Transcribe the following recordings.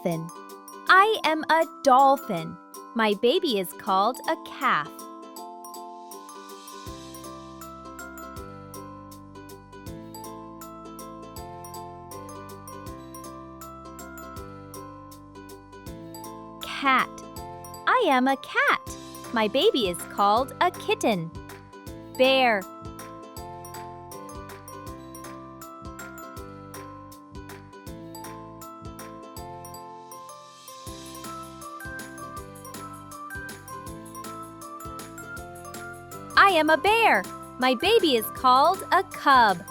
dolphin. I am a dolphin. My baby is called a calf. Cat. I am a cat. My baby is called a kitten. Bear. I am a bear. My baby is called a cub.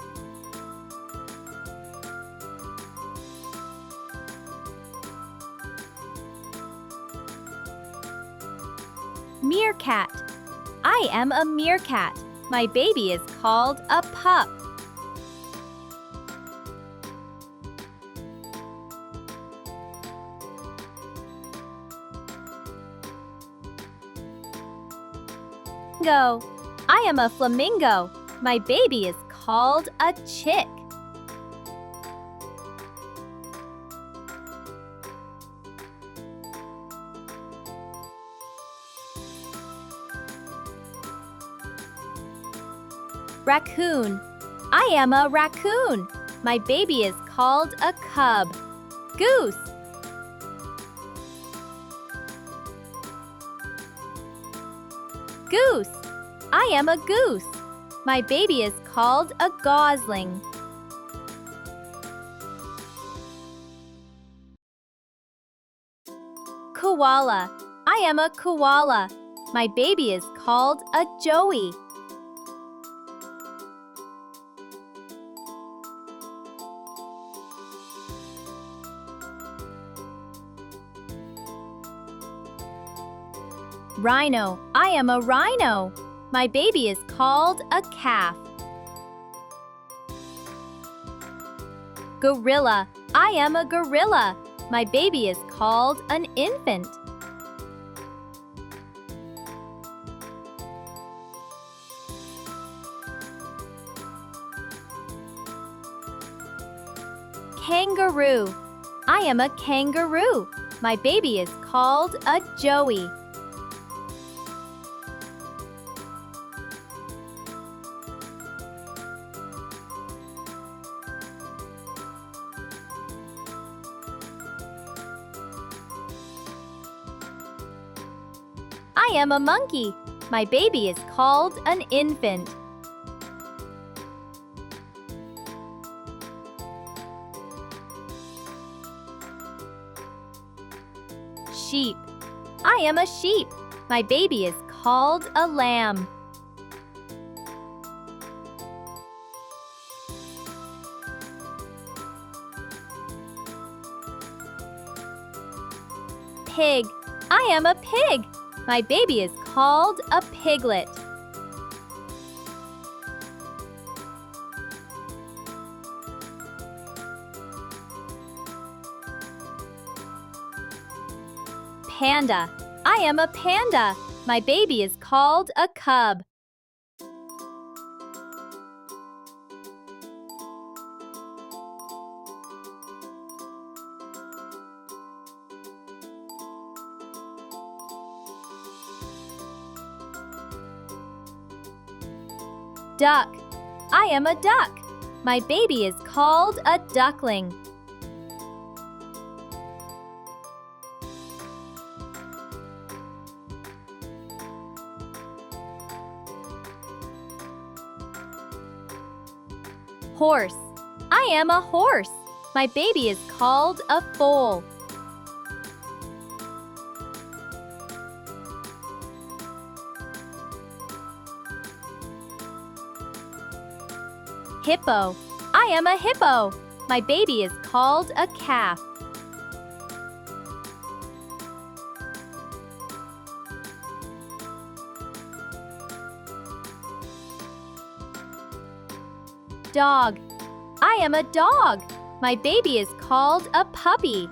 Meerkat. I am a meerkat. My baby is called a pup. Flamingo. I am a flamingo. My baby is called a chick. Raccoon. I am a raccoon. My baby is called a cub. Goose. Goose. I am a goose. My baby is called a gosling. Koala. I am a koala. My baby is called a joey. Rhino. I am a rhino. My baby is called a calf. Gorilla. I am a gorilla. My baby is called an infant. Kangaroo. I am a kangaroo. My baby is called a joey. I am a monkey. My baby is called an infant. Sheep. I am a sheep. My baby is called a lamb. Pig. I am a pig. My baby is called a piglet. Panda. I am a panda. My baby is called a cub. Duck. I am a duck. My baby is called a duckling. Horse. I am a horse. My baby is called a foal. Hippo. I am a hippo. My baby is called a calf. Dog. I am a dog. My baby is called a puppy.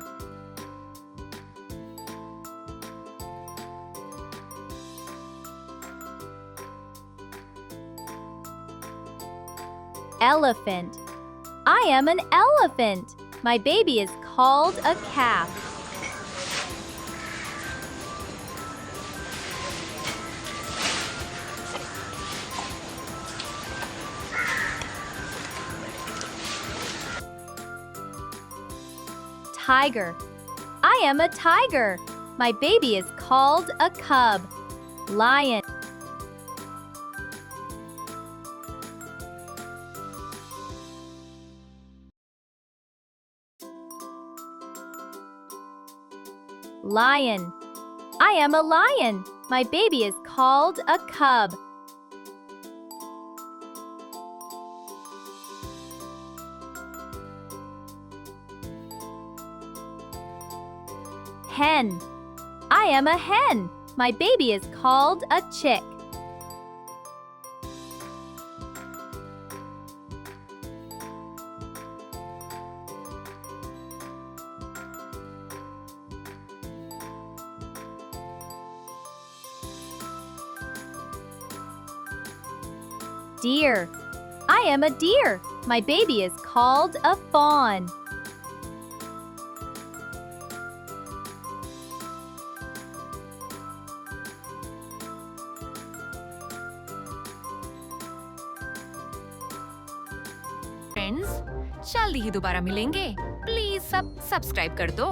Elephant. I am an elephant. My baby is called a calf. tiger. I am a tiger. My baby is called a cub. Lion. Lion. I am a lion. My baby is called a cub. Hen. I am a hen. My baby is called a chick. Deer. I am a deer. My baby is called a fawn. Friends, जल्दी ही दोबारा मिलेंगे। Please सब subscribe कर दो।